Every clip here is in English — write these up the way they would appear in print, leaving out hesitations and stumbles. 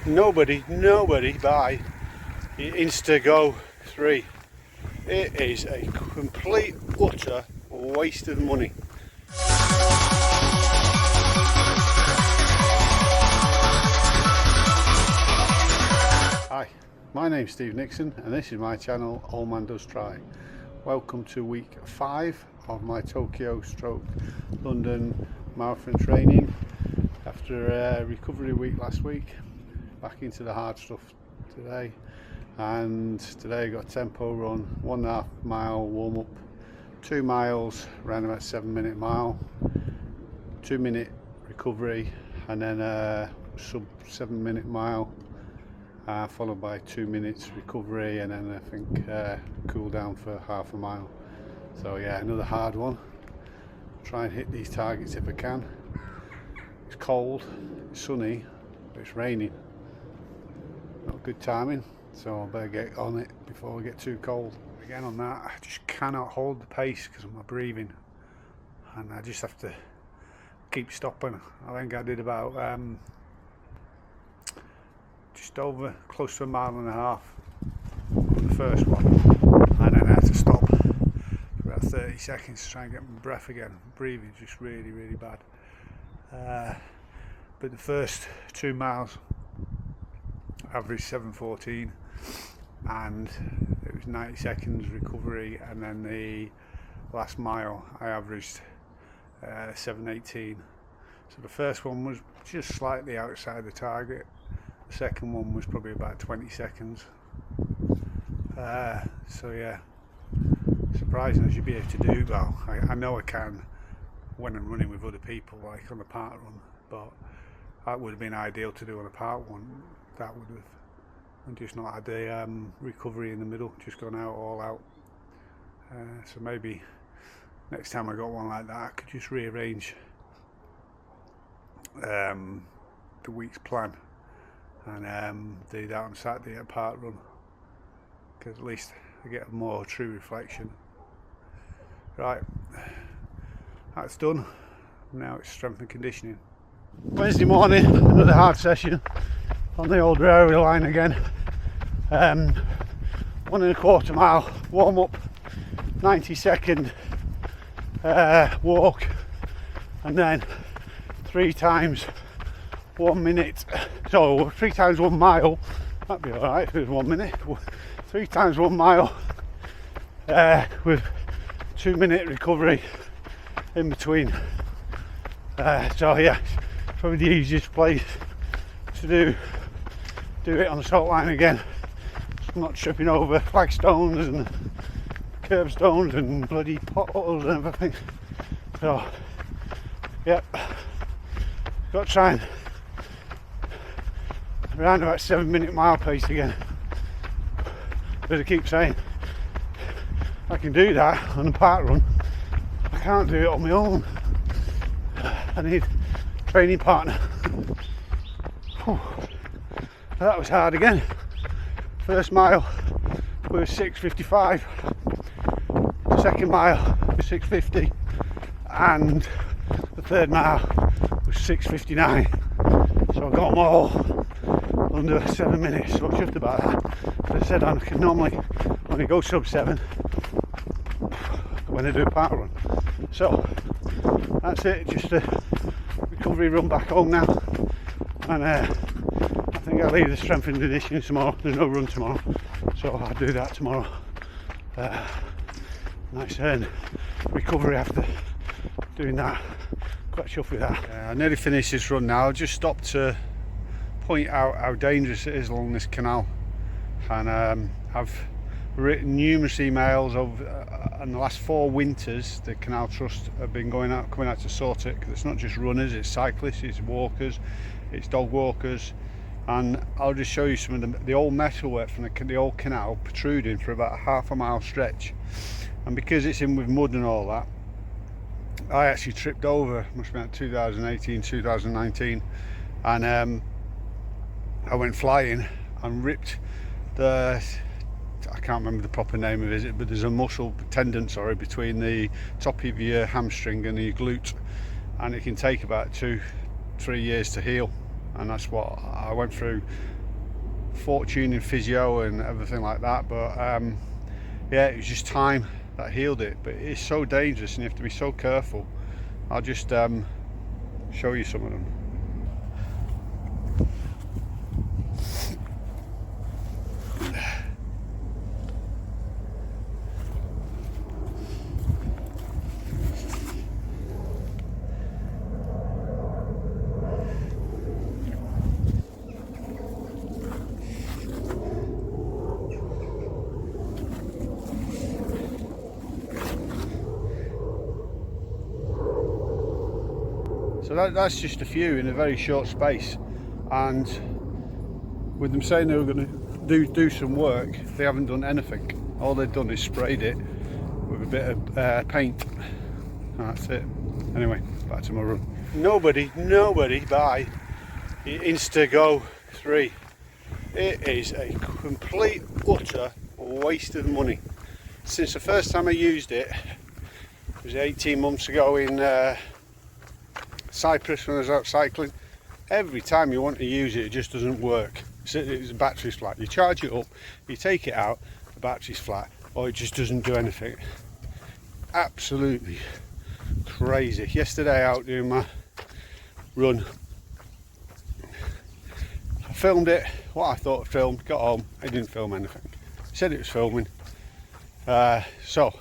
nobody buy the Instago 3. It is a complete utter waste of money. Hi, my name's Steve Nixon and this is my channel Old Man Does Try. Welcome to week 5 of my Tokyo/London marathon training. After a recovery week last week, back into the hard stuff today, and today I got a tempo run, 1.5 mile warm up, 2 miles around about 7-minute mile, 2-minute recovery, and then a sub 7-minute mile, followed by 2 minutes recovery, and then I think cool down for half a mile. So yeah, another hard one. Try and hit these targets if I can. It's cold, it's sunny, but it's raining. Not good timing, so I better get on it before we get too cold. Again on that, I just cannot hold the pace because of my breathing, and I just have to keep stopping. I think I did about just over close to 1.5 miles on the first one, and then I had to stop for about 30 seconds to try and get my breath again. Breathing just really bad. But the first 2 miles averaged 7:14, and it was 90 seconds recovery, and then the last mile I averaged 7:18. So the first one was just slightly outside the target, the second one was probably about 20 seconds. So yeah, surprising I should be able to do. Well, I know I can when I'm running with other people, like on a park run, but that would have been ideal to do on a park one. That would have, and just not had the recovery in the middle, just gone out all out. So maybe next time I got one like that, I could just rearrange the week's plan and do that on Saturday at a park run, because at least I get a more true reflection. Right, that's done. Now it's strength and conditioning. Wednesday morning, another hard session on the old railway line again. 1.25 mile warm up, 90-second walk, and then 3 times 1 minute. So 3 times 1 mile. That'd be alright if it was 1 minute. 3 times 1 mile with 2-minute recovery in between. So yeah, it's probably the easiest place to do it on the salt line again. I'm not tripping over flagstones and curbstones and bloody potholes and everything. So yep, got to try and around about 7-minute mile pace again. As I keep saying, I can do that on a park run. I can't do it on my own. I need a training partner. Whew. That was hard again. First mile was 6:55. Second mile was 6:50, and the third mile was 6:59. So I got them all under 7 minutes. So just about that. As I said, I can normally only go sub 7 when I do a park run. So that's it. Just a recovery run back home now, and I think I'll leave the strength and conditioning tomorrow. There's no run tomorrow, so I'll do that tomorrow. Nice recovery after doing that. Quite chuffed with that. I nearly finished this run now. I just stopped to point out how dangerous it is along this canal, and I've written numerous emails over in the last 4 winters. The Canal Trust have been coming out to sort it, because it's not just runners, it's cyclists, it's walkers, it's dog walkers. And I'll just show you some of the old metalwork from the old canal protruding for about a half a mile stretch. And because it's in with mud and all that, I actually tripped over, must have been 2018, 2019, and I went flying and ripped the, I can't remember the proper name of it, but there's a muscle tendon, between the top of your hamstring and your glute, and it can take about 2-3 years to heal. and that's what I went through, fortune in physio and everything like that, but yeah, it was just time that healed it. But it's so dangerous and you have to be so careful. I'll just show you some of them. So that's just a few in a very short space, and with them saying they were going to do some work, they haven't done anything. All they've done is sprayed it with a bit of paint, and that's it. Anyway, back to my run. Nobody buy the Instago 3. It is a complete utter waste of money. Since the first time I used it was 18 months ago in Cyprus when I was out cycling. Every time you want to use it, it just doesn't work. The battery's flat. You charge it up, you take it out, the battery's flat, or it just doesn't do anything. Absolutely crazy. Yesterday out doing my run, I filmed it, what I thought I filmed, got home, I didn't film anything. It said it was filming. So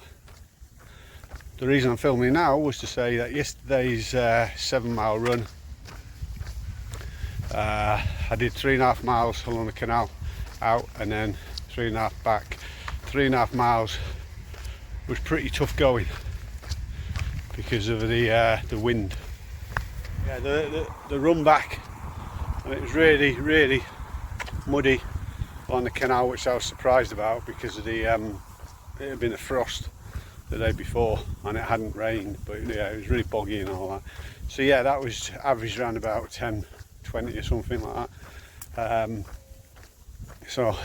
the reason I'm filming now was to say that yesterday's 7 mile run, I did 3.5 miles along the canal out, and then 3.5 back. 3.5 miles was pretty tough going because of the wind. Yeah, the run back, and it was really muddy on the canal, which I was surprised about because of it had been a frost the day before and it hadn't rained, but yeah, it was really boggy and all that. So yeah, that was average around about 10, 20 or something like that. So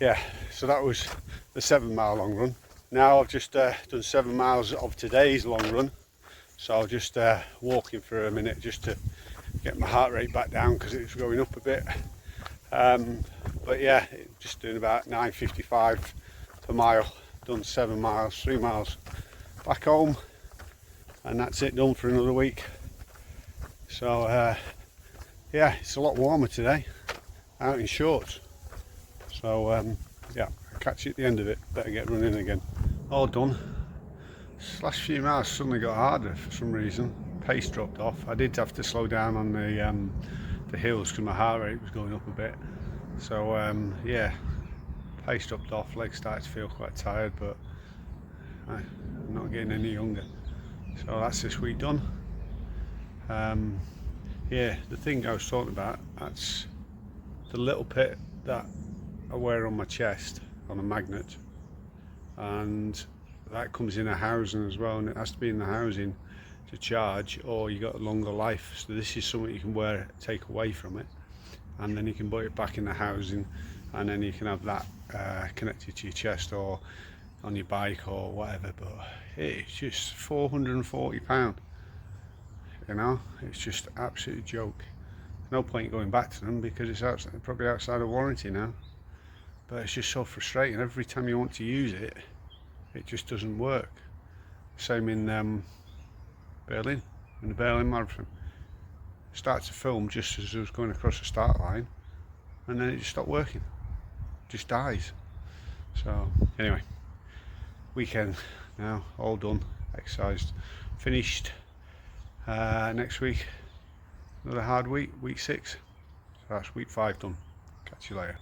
yeah, so that was the 7 mile long run. Now I've just done 7 miles of today's long run, so I'll just walking for a minute just to get my heart rate back down because it was going up a bit. But yeah, just doing about 9:55 per mile. Done 7 miles, 3 miles back home, and that's it, done for another week. So yeah, it's a lot warmer today, out in shorts. So yeah, I'll catch you at the end of it. Better get running again. All done. This last few miles suddenly got harder for some reason. Pace dropped off. I did have to slow down on the hills because my heart rate was going up a bit. So yeah, pace dropped off, legs started to feel quite tired, but I'm not getting any younger. So that's this week done. Yeah, the thing I was talking about, that's the little pit that I wear on my chest on a magnet, and that comes in a housing as well, and it has to be in the housing to charge, or you got a longer life. So this is something you can wear, take away from it, and then you can put it back in the housing, and then you can have that connected to your chest or on your bike or whatever. But it's just £440, you know, it's just absolute joke. No point going back to them because it's outside, probably outside of warranty now. But it's just so frustrating. Every time you want to use it, it just doesn't work. Same in Berlin, in the Berlin Marathon. Started to film just as I was going across the start line, and then it just stopped working. Just dies. So anyway, weekend now, all done, exercised, finished. Next week, another hard week, week 6. So that's week 5 done. Catch you later.